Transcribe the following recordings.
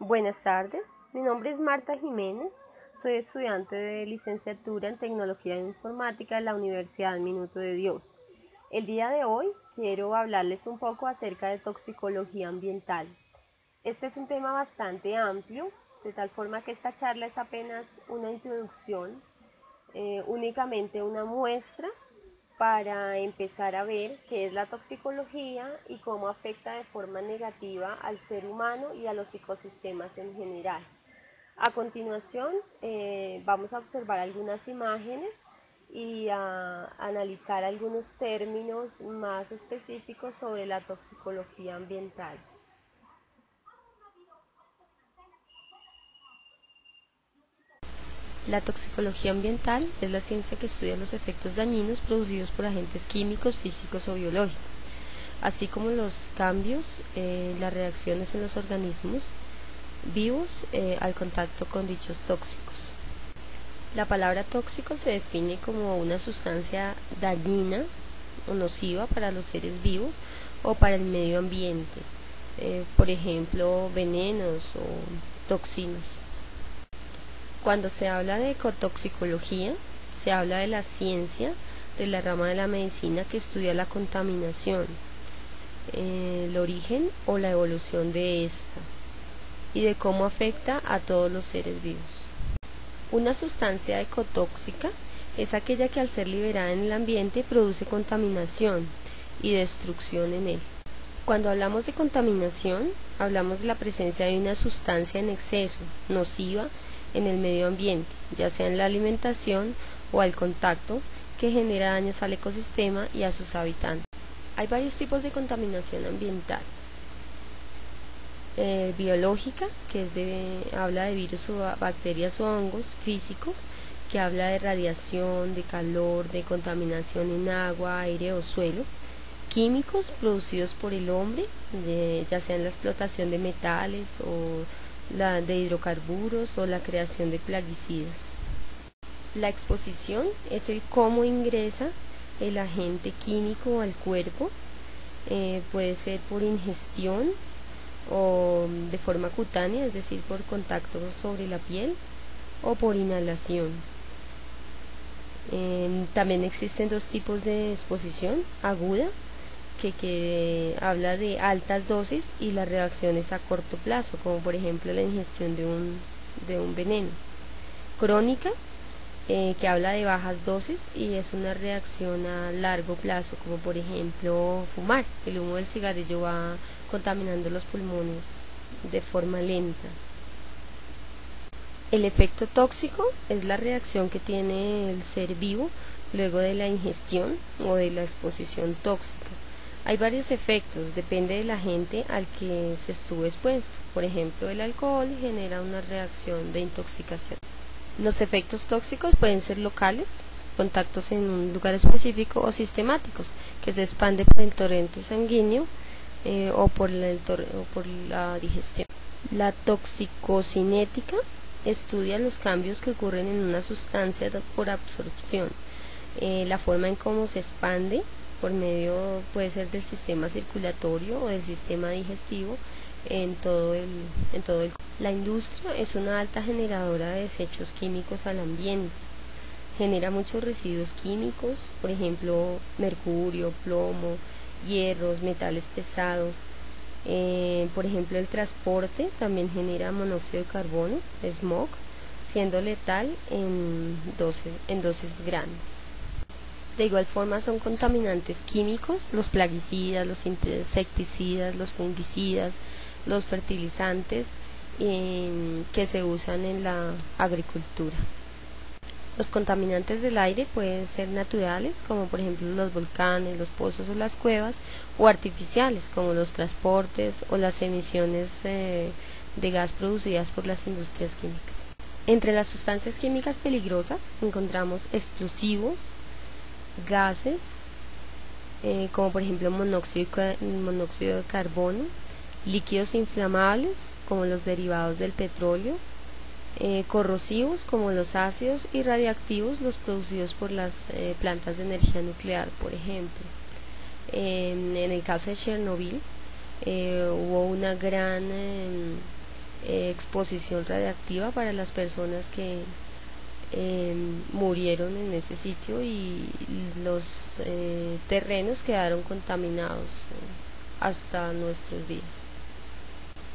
Buenas tardes, mi nombre es Marta Jiménez, soy estudiante de licenciatura en Tecnología e Informática de la Universidad Minuto de Dios. El día de hoy quiero hablarles un poco acerca de toxicología ambiental. Este es un tema bastante amplio, de tal forma que esta charla es apenas una introducción, únicamente una muestra para empezar a ver qué es la toxicología y cómo afecta de forma negativa al ser humano y a los ecosistemas en general. A continuación vamos a observar algunas imágenes y a analizar algunos términos más específicos sobre la toxicología ambiental. La toxicología ambiental es la ciencia que estudia los efectos dañinos producidos por agentes químicos, físicos o biológicos, así como los cambios, las reacciones en los organismos vivos al contacto con dichos tóxicos. La palabra tóxico se define como una sustancia dañina o nociva para los seres vivos o para el medio ambiente, por ejemplo, venenos o toxinas. Cuando se habla de ecotoxicología, se habla de la ciencia de la rama de la medicina que estudia la contaminación, el origen o la evolución de esta y de cómo afecta a todos los seres vivos. Una sustancia ecotóxica es aquella que al ser liberada en el ambiente produce contaminación y destrucción en él. Cuando hablamos de contaminación, hablamos de la presencia de una sustancia en exceso, nociva, en el medio ambiente, ya sea en la alimentación o al contacto, que genera daños al ecosistema y a sus habitantes. Hay varios tipos de contaminación ambiental. Biológica, que habla de virus o bacterias o hongos físicos, que habla de radiación, de calor, de contaminación en agua, aire o suelo. Químicos producidos por el hombre, ya sea en la explotación de metales o de hidrocarburos o la creación de plaguicidas. La exposición es el cómo ingresa el agente químico al cuerpo, puede ser por ingestión o de forma cutánea, es decir, por contacto sobre la piel o por inhalación. También existen dos tipos de exposición: aguda, que habla de altas dosis, y las reacciones a corto plazo, como por ejemplo la ingestión de un veneno. Crónica, que habla de bajas dosis y es una reacción a largo plazo, como por ejemplo fumar. El humo del cigarrillo va contaminando los pulmones de forma lenta. El efecto tóxico es la reacción que tiene el ser vivo luego de la ingestión o de la exposición tóxica. Hay varios efectos, depende del agente al que se estuvo expuesto. Por ejemplo, el alcohol genera una reacción de intoxicación. Los efectos tóxicos pueden ser locales, contactos en un lugar específico, o sistemáticos, que se expande por el torrente sanguíneo o por la digestión. La toxicocinética estudia los cambios que ocurren en una sustancia por absorción, la forma en cómo se expande por medio, puede ser del sistema circulatorio o del sistema digestivo en todo el. La industria es una alta generadora de desechos químicos al ambiente. Genera muchos residuos químicos, por ejemplo, mercurio, plomo, hierros, metales pesados. Por ejemplo, el transporte también genera monóxido de carbono, smog, siendo letal en dosis grandes. De igual forma son contaminantes químicos los plaguicidas, los insecticidas, los fungicidas, los fertilizantes que se usan en la agricultura. Los contaminantes del aire pueden ser naturales, como por ejemplo los volcanes, los pozos o las cuevas, o artificiales, como los transportes o las emisiones de gas producidas por las industrias químicas. Entre las sustancias químicas peligrosas encontramos explosivos, gases, como por ejemplo monóxido de carbono, líquidos inflamables como los derivados del petróleo, corrosivos como los ácidos, y radiactivos los producidos por las plantas de energía nuclear, por ejemplo. En el caso de Chernobyl hubo una gran exposición radiactiva para las personas que murieron en ese sitio, y los terrenos quedaron contaminados hasta nuestros días.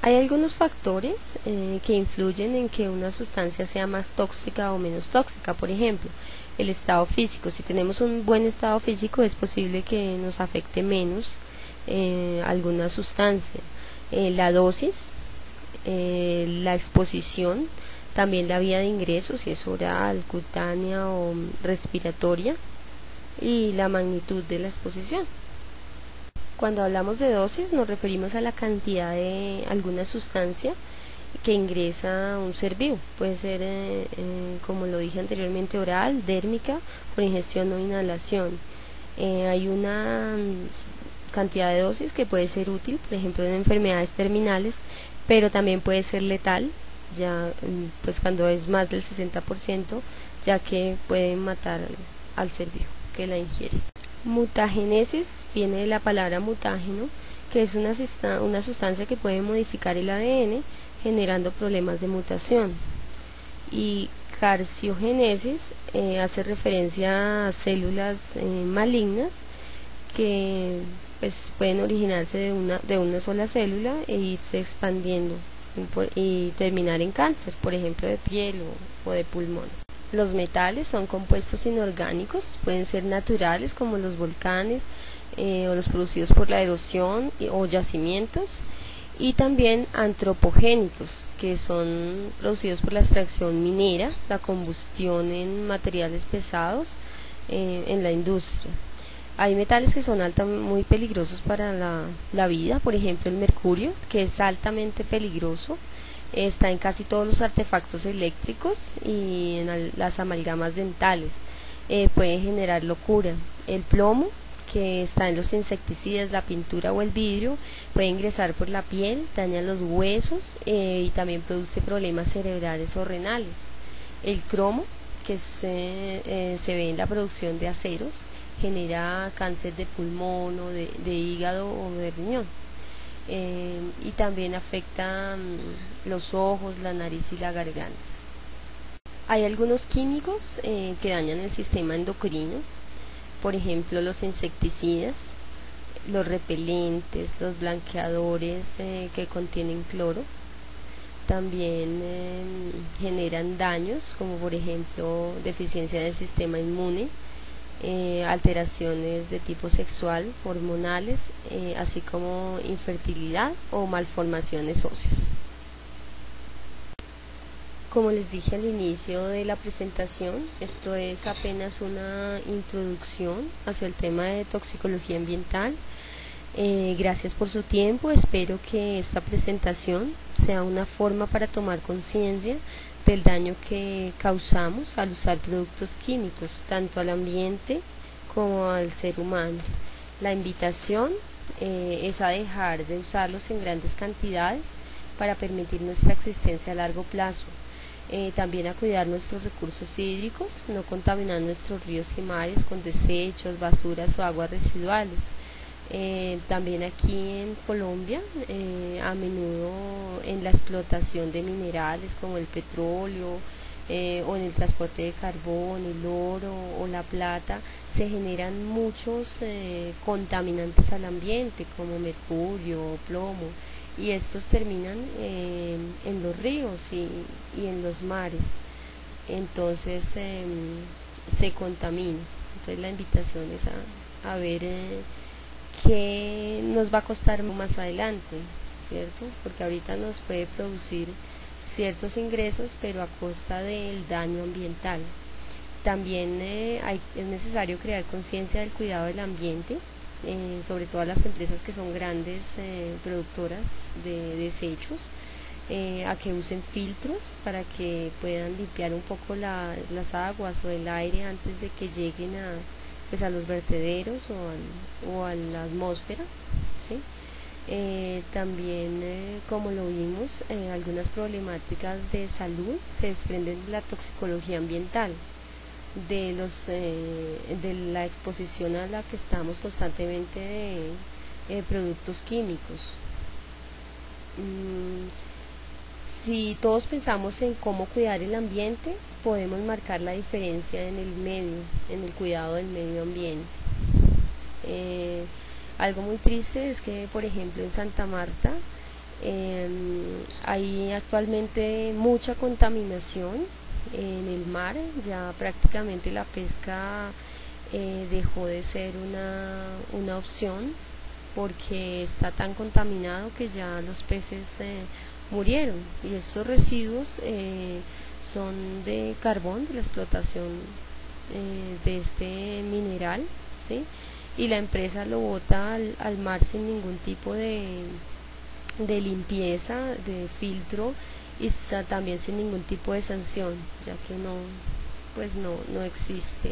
Hay algunos factores que influyen en que una sustancia sea más tóxica o menos tóxica. Por ejemplo, el estado físico. Si tenemos un buen estado físico, es posible que nos afecte menos alguna sustancia. La dosis, la exposición, también la vía de ingreso, si es oral, cutánea o respiratoria, y la magnitud de la exposición. Cuando hablamos de dosis nos referimos a la cantidad de alguna sustancia que ingresa a un ser vivo. Puede ser, como lo dije anteriormente, oral, dérmica, por ingestión o inhalación. Hay una cantidad de dosis que puede ser útil, por ejemplo, en enfermedades terminales, pero también puede ser letal, ya pues cuando es más del 60%, ya que puede matar al ser vivo que la ingiere. Mutagénesis viene de la palabra mutágeno, que es una sustancia que puede modificar el ADN generando problemas de mutación. Y carciogénesis hace referencia a células malignas que pues pueden originarse de una sola célula e irse expandiendo y terminar en cáncer, por ejemplo de piel o de pulmones. Los metales son compuestos inorgánicos, pueden ser naturales como los volcanes o los producidos por la erosión o yacimientos, y también antropogénicos, que son producidos por la extracción minera, la combustión en materiales pesados en la industria. Hay metales que son muy peligrosos para la vida, por ejemplo el mercurio, que es altamente peligroso. Está en casi todos los artefactos eléctricos y en las amalgamas dentales. Puede generar locura. El plomo, que está en los insecticidas, la pintura o el vidrio, puede ingresar por la piel, daña los huesos y también produce problemas cerebrales o renales. El cromo, que se ve en la producción de aceros, genera cáncer de pulmón o de hígado o de riñón. Y también afecta los ojos, la nariz y la garganta. Hay algunos químicos que dañan el sistema endocrino, por ejemplo los insecticidas, los repelentes, los blanqueadores que contienen cloro. También generan daños como por ejemplo deficiencia del sistema inmune, alteraciones de tipo sexual, hormonales, así como infertilidad o malformaciones óseas. Como les dije al inicio de la presentación, esto es apenas una introducción hacia el tema de toxicología ambiental. Gracias por su tiempo. Espero que esta presentación sea una forma para tomar conciencia del daño que causamos al usar productos químicos, tanto al ambiente como al ser humano. La invitación es a dejar de usarlos en grandes cantidades para permitir nuestra existencia a largo plazo. También a cuidar nuestros recursos hídricos, no contaminar nuestros ríos y mares con desechos, basuras o aguas residuales. También aquí en Colombia, a menudo en la explotación de minerales como el petróleo o en el transporte de carbón, el oro o la plata, se generan muchos contaminantes al ambiente como mercurio, plomo, y estos terminan en los ríos y en los mares. Entonces se contamina. Entonces la invitación es a ver qué nos va a costar más adelante, ¿cierto? Porque ahorita nos puede producir ciertos ingresos, pero a costa del daño ambiental. También es necesario crear conciencia del cuidado del ambiente, sobre todo a las empresas que son grandes productoras de desechos, a que usen filtros para que puedan limpiar un poco las aguas o el aire antes de que lleguen a los vertederos o a la atmósfera, ¿sí? También, como lo vimos, algunas problemáticas de salud se desprenden de la toxicología ambiental, de la exposición a la que estamos constantemente de productos químicos. Si todos pensamos en cómo cuidar el ambiente, podemos marcar la diferencia en el medio, en el cuidado del medio ambiente. Eh, Algo muy triste es que, por ejemplo, en Santa Marta eh, hay actualmente mucha contaminación en el mar, ya prácticamente la pesca dejó de ser una opción porque está tan contaminado que ya los peces murieron y esos residuos son de carbón, de la explotación de este mineral, ¿sí? Y la empresa lo bota al mar sin ningún tipo de limpieza, de filtro y también sin ningún tipo de sanción, ya que no existe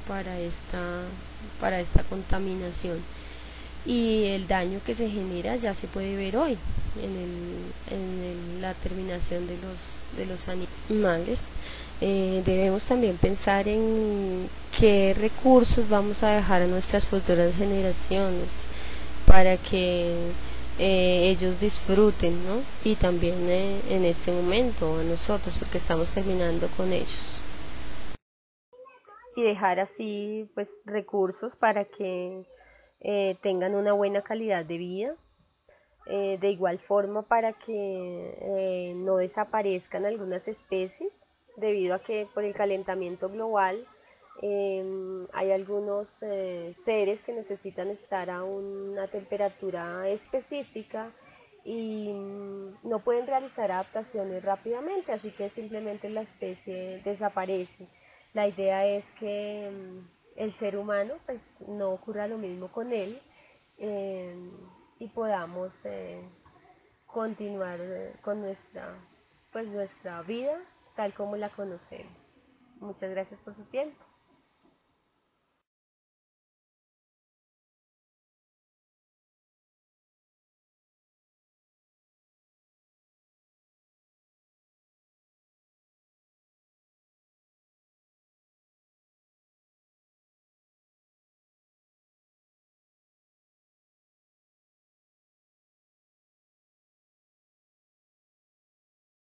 para para esta contaminación. Y el daño que se genera ya se puede ver hoy en la terminación de los animales. Debemos también pensar en qué recursos vamos a dejar a nuestras futuras generaciones para que ellos disfruten, ¿no? Y también en este momento a nosotros, porque estamos terminando con ellos. Y dejar así pues recursos para que tengan una buena calidad de vida. De igual forma para que no desaparezcan algunas especies debido a que por el calentamiento global hay algunos seres que necesitan estar a una temperatura específica y no pueden realizar adaptaciones rápidamente, así que simplemente la especie desaparece. La idea es que el ser humano pues no ocurra lo mismo con él eh, y podamos continuar con nuestra vida tal como la conocemos. Muchas gracias por su tiempo.